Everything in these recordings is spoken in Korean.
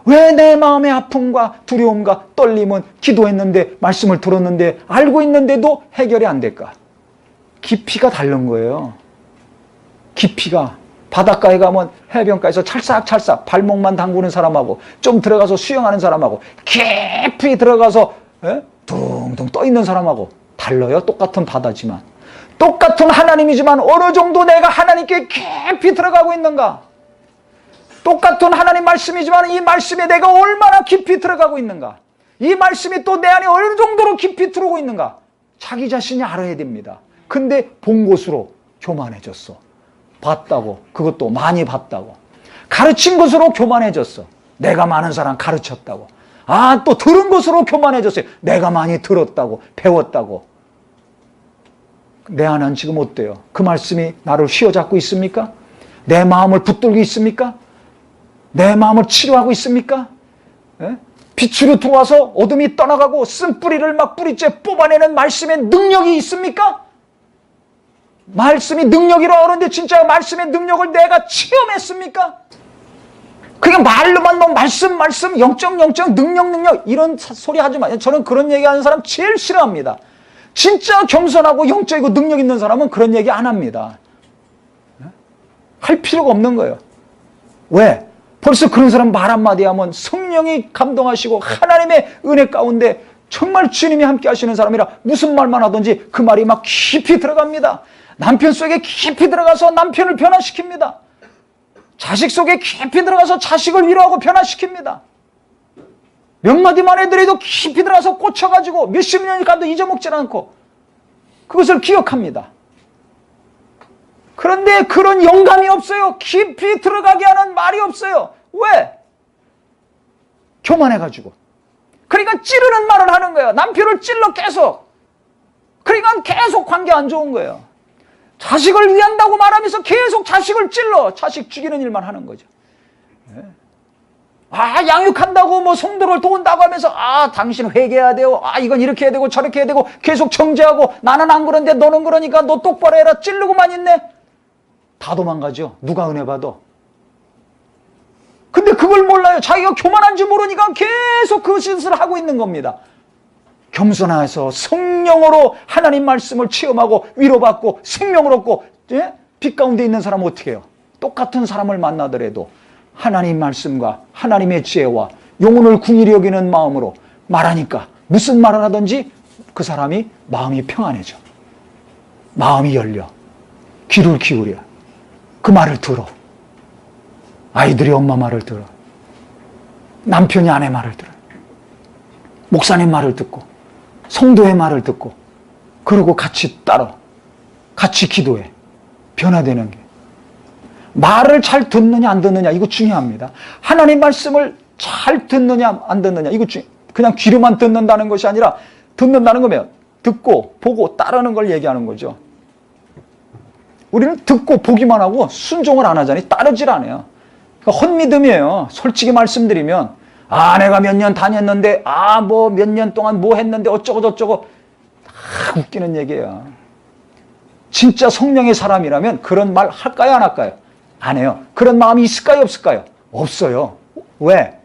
왜 내 마음의 아픔과 두려움과 떨림은 기도했는데 말씀을 들었는데 알고 있는데도 해결이 안 될까? 깊이가 다른 거예요. 깊이가. 바닷가에 가면 해변가에서 찰싹찰싹 발목만 담그는 사람하고 좀 들어가서 수영하는 사람하고 깊이 들어가서 둥둥 떠 있는 사람하고 달라요. 똑같은 바다지만, 똑같은 하나님이지만 어느 정도 내가 하나님께 깊이 들어가고 있는가? 똑같은 하나님 말씀이지만 이 말씀에 내가 얼마나 깊이 들어가고 있는가? 이 말씀이 또 내 안에 어느 정도로 깊이 들어오고 있는가? 자기 자신이 알아야 됩니다. 근데 본 것으로 교만해졌어. 봤다고, 그것도 많이 봤다고. 가르친 것으로 교만해졌어. 내가 많은 사람 가르쳤다고. 아, 또 들은 것으로 교만해졌어요. 내가 많이 들었다고, 배웠다고. 내 안은 지금 어때요? 그 말씀이 나를 휘어잡고 있습니까? 내 마음을 붙들고 있습니까? 내 마음을 치료하고 있습니까? 빛으로 들어와서 어둠이 떠나가고 쓴뿌리를 막 뿌리째 뽑아내는 말씀의 능력이 있습니까? 말씀이 능력이라고 하는데 진짜 말씀의 능력을 내가 체험했습니까? 그냥 말로만 너 말씀 영적 능력 이런 소리 하지 마요. 저는 그런 얘기하는 사람 제일 싫어합니다. 진짜 겸손하고 영적이고 능력 있는 사람은 그런 얘기 안 합니다. 할 필요가 없는 거예요. 왜? 벌써 그런 사람 말 한마디 하면 성령이 감동하시고 하나님의 은혜 가운데 정말 주님이 함께 하시는 사람이라 무슨 말만 하든지 그 말이 막 깊이 들어갑니다. 남편 속에 깊이 들어가서 남편을 변화시킵니다. 자식 속에 깊이 들어가서 자식을 위로하고 변화시킵니다. 몇 마디만 해드려도 깊이 들어가서 꽂혀가지고 몇십 년이 가도 잊어먹지 않고 그것을 기억합니다. 그런데 그런 영감이 없어요. 깊이 들어가게 하는 말이 없어요. 왜? 교만해가지고. 그러니까 찌르는 말을 하는 거예요. 남편을 찔러 계속. 그러니까 계속 관계 안 좋은 거예요. 자식을 위한다고 말하면서 계속 자식을 찔러. 자식 죽이는 일만 하는 거죠. 아, 양육한다고 뭐 성도를 도운다고 하면서 아, 당신 회개해야 돼요. 아, 이건 이렇게 해야 되고 저렇게 해야 되고 계속 정죄하고 나는 안 그런데 너는 그러니까 너 똑바로 해라. 찌르고만 있네. 다 도망가죠. 누가 은혜 받아. 근데 그걸 몰라요. 자기가 교만한지 모르니까 계속 그 짓을 하고 있는 겁니다. 겸손해서 성령으로 하나님 말씀을 체험하고 위로받고 생명을 얻고 빛 가운데 있는 사람은 어떻게 해요? 똑같은 사람을 만나더라도 하나님 말씀과 하나님의 지혜와 영혼을 궁일이 여기는 마음으로 말하니까 무슨 말을 하든지 그 사람이 마음이 평안해져. 마음이 열려. 귀를 기울여. 그 말을 들어. 아이들이 엄마 말을 들어. 남편이 아내 말을 들어. 목사님 말을 듣고 성도의 말을 듣고 그러고 같이 따라 같이 기도해. 변화되는 게. 말을 잘 듣느냐 안 듣느냐 이거 중요합니다. 하나님 말씀을 잘 듣느냐 안 듣느냐 이거 그냥 귀로만 듣는다는 것이 아니라 듣는다는 거면 듣고 보고 따르는 걸 얘기하는 거죠. 우리는 듣고 보기만 하고 순종을 안 하자니 따르질 않아요. 그러니까 헛믿음이에요. 솔직히 말씀드리면 아 내가 몇 년 다녔는데 아 뭐 몇 년 동안 뭐 했는데 어쩌고 저쩌고 다 웃기는 얘기예요. 진짜 성령의 사람이라면 그런 말 할까요 안 할까요? 안 해요. 그런 마음이 있을까요 없을까요? 없어요. 왜?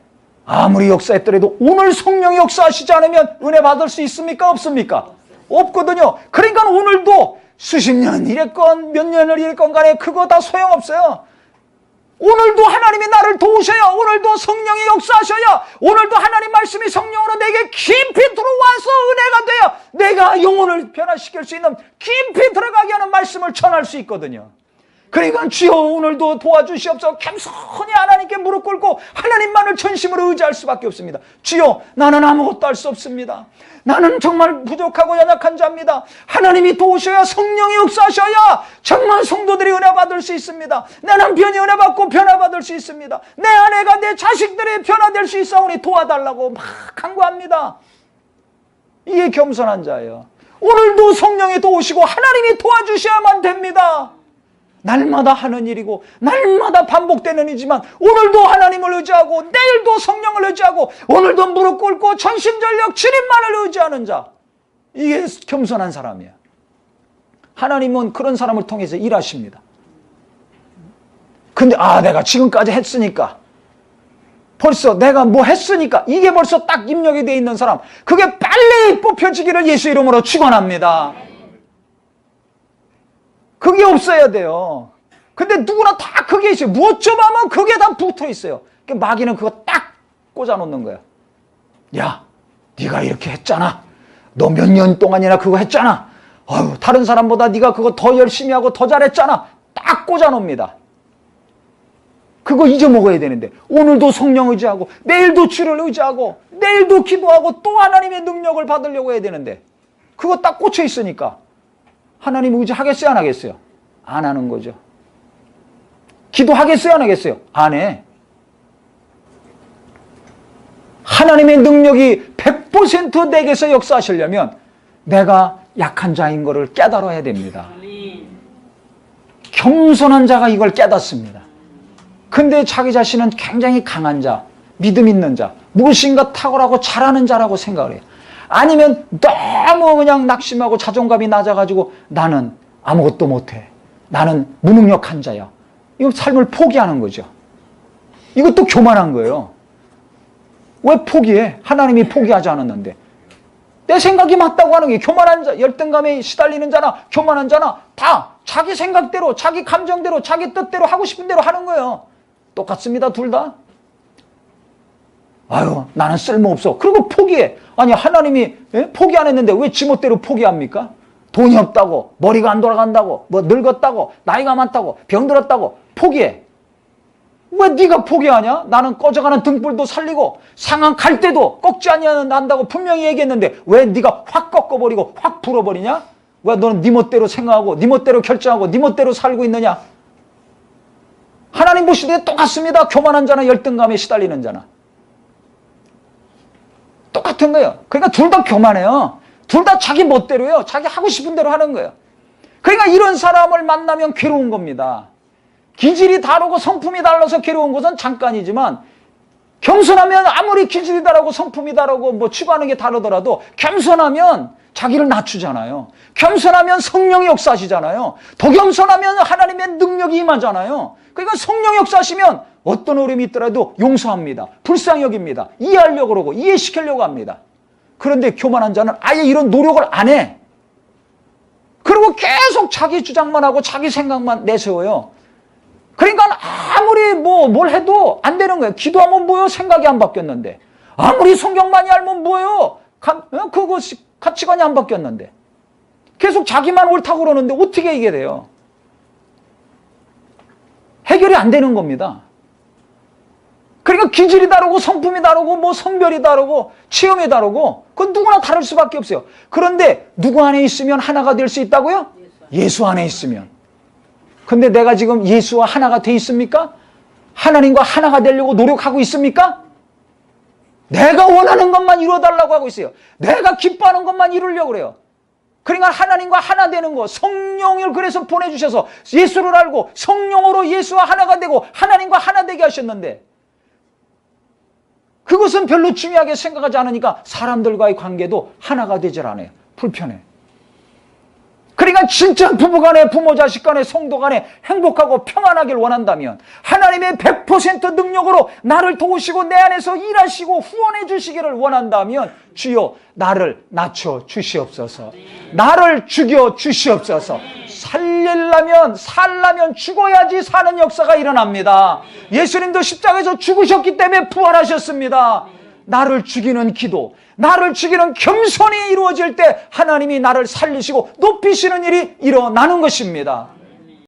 아무리 역사했더라도 오늘 성령이 역사하시지 않으면 은혜 받을 수 있습니까 없습니까? 없거든요. 그러니까 오늘도 수십 년 이랬건 몇 년을 이랬건 간에 그거 다 소용없어요. 오늘도 하나님이 나를 도우셔야 오늘도 성령이 역사하셔야 오늘도 하나님 말씀이 성령으로 내게 깊이 들어와서 은혜가 되어 내가 영혼을 변화시킬 수 있는 깊이 들어가게 하는 말씀을 전할 수 있거든요. 그러니까 주여 오늘도 도와주시옵소서. 겸손히 하나님께 무릎 꿇고 하나님만을 전심으로 의지할 수밖에 없습니다. 주여 나는 아무것도 할 수 없습니다. 나는 정말 부족하고 연약한 자입니다. 하나님이 도우셔야 성령이 역사하셔야 정말 성도들이 은혜 받을 수 있습니다. 내 남편이 은혜 받고 변화받을 수 있습니다. 내 아내가 내 자식들이 변화될 수 있사오니 도와달라고 막 간구합니다. 이게 겸손한 자예요. 오늘도 성령이 도우시고 하나님이 도와주셔야만 됩니다. 날마다 하는 일이고 날마다 반복되는 일이지만 오늘도 하나님을 의지하고 내일도 성령을 의지하고 오늘도 무릎 꿇고 전심전력 주님만을 의지하는 자, 이게 겸손한 사람이야. 하나님은 그런 사람을 통해서 일하십니다. 근데 내가 지금까지 했으니까 벌써 내가 뭐 했으니까 이게 벌써 딱 입력이 돼 있는 사람, 그게 빨리 뽑혀지기를 예수 이름으로 축원합니다. 그게 없어야 돼요. 근데 누구나 다 그게 있어요. 무엇 좀 하면 그게 다 붙어 있어요. 마귀는 그거 딱 꽂아 놓는 거예요. 야, 네가 이렇게 했잖아. 너 몇 년 동안이나 그거 했잖아. 아유, 다른 사람보다 네가 그거 더 열심히 하고 더 잘했잖아. 딱 꽂아 놓습니다. 그거 잊어먹어야 되는데, 오늘도 성령 의지하고 내일도 주를 의지하고 내일도 기도하고 또 하나님의 능력을 받으려고 해야 되는데, 그거 딱 꽂혀 있으니까 하나님 의지하겠어요, 안 하겠어요? 안 하는 거죠. 기도하겠어요, 안 하겠어요? 안 해. 하나님의 능력이 100% 내게서 역사하시려면 내가 약한 자인 것을 깨달아야 됩니다. 겸손한 자가 이걸 깨닫습니다. 근데 자기 자신은 굉장히 강한 자, 믿음 있는 자, 무엇인가 탁월하고 잘하는 자라고 생각을 해요. 아니면 너무 그냥 낙심하고 자존감이 낮아가지고 나는 아무것도 못해, 나는 무능력한 자야. 이거 삶을 포기하는 거죠. 이것도 교만한 거예요. 왜 포기해? 하나님이 포기하지 않았는데. 내 생각이 맞다고 하는 게 교만한 자, 열등감에 시달리는 자나 교만한 자나 다 자기 생각대로, 자기 감정대로, 자기 뜻대로 하고 싶은 대로 하는 거예요. 똑같습니다, 둘 다. 아유, 나는 쓸모없어. 그리고 포기해. 아니, 하나님이 포기 안 했는데 왜 지멋대로 포기합니까? 돈이 없다고, 머리가 안 돌아간다고, 뭐 늙었다고, 나이가 많다고, 병들었다고 포기해. 왜 네가 포기하냐? 나는 꺼져가는 등불도 살리고 상한 갈 때도 꺾지 않는다고 분명히 얘기했는데 왜 네가 확 꺾어버리고 확 불어버리냐? 왜 너는 네 멋대로 생각하고 네 멋대로 결정하고 네 멋대로 살고 있느냐? 하나님 보실 때 똑같습니다. 교만한 자나 열등감에 시달리는 자나 똑같은 거예요. 그러니까 둘 다 교만해요. 둘 다 자기 멋대로요. 자기 하고 싶은 대로 하는 거예요. 그러니까 이런 사람을 만나면 괴로운 겁니다. 기질이 다르고 성품이 달라서 괴로운 것은 잠깐이지만, 겸손하면 아무리 기질이 다르고 성품이 다르고 뭐 추구하는 게 다르더라도 겸손하면 자기를 낮추잖아요. 겸손하면 성령이 역사하시잖아요. 더 겸손하면 하나님의 능력이 임하잖아요. 그러니까 성령 역사하시면 어떤 어려움이 있더라도 용서합니다. 불쌍히 여깁니다. 이해하려고 그러고 이해시키려고 합니다. 그런데 교만한 자는 아예 이런 노력을 안 해. 그리고 계속 자기 주장만 하고 자기 생각만 내세워요. 그러니까 아무리 뭘 해도 안 되는 거예요. 기도하면 뭐예요? 생각이 안 바뀌었는데. 아무리 성경 많이 알면 뭐예요? 그것이 가치관이 안 바뀌었는데. 계속 자기만 옳다고 그러는데 어떻게 이게 돼요? 해결이 안 되는 겁니다. 그러니까 기질이 다르고 성품이 다르고 뭐 성별이 다르고 체험이 다르고 그건 누구나 다를 수밖에 없어요. 그런데 누구 안에 있으면 하나가 될 수 있다고요? 예수 안에 있으면. 근데 내가 지금 예수와 하나가 돼 있습니까? 하나님과 하나가 되려고 노력하고 있습니까? 내가 원하는 것만 이루어달라고 하고 있어요. 내가 기뻐하는 것만 이루려고 그래요. 그러니까 하나님과 하나 되는 거, 성령을 그래서 보내주셔서 예수를 알고 성령으로 예수와 하나가 되고 하나님과 하나 되게 하셨는데, 그것은 별로 중요하게 생각하지 않으니까 사람들과의 관계도 하나가 되질 않아요. 불편해. 그러니까 진짜 부부간에, 부모 자식간에, 성도간에 행복하고 평안하길 원한다면 하나님의 100% 능력으로 나를 도우시고 내 안에서 일하시고 후원해 주시기를 원한다면 주여 나를 낮춰 주시옵소서. 나를 죽여 주시옵소서. 살려면 죽어야지 사는 역사가 일어납니다. 예수님도 십자가에서 죽으셨기 때문에 부활하셨습니다. 나를 죽이는 기도, 나를 죽이는 겸손이 이루어질 때 하나님이 나를 살리시고 높이시는 일이 일어나는 것입니다.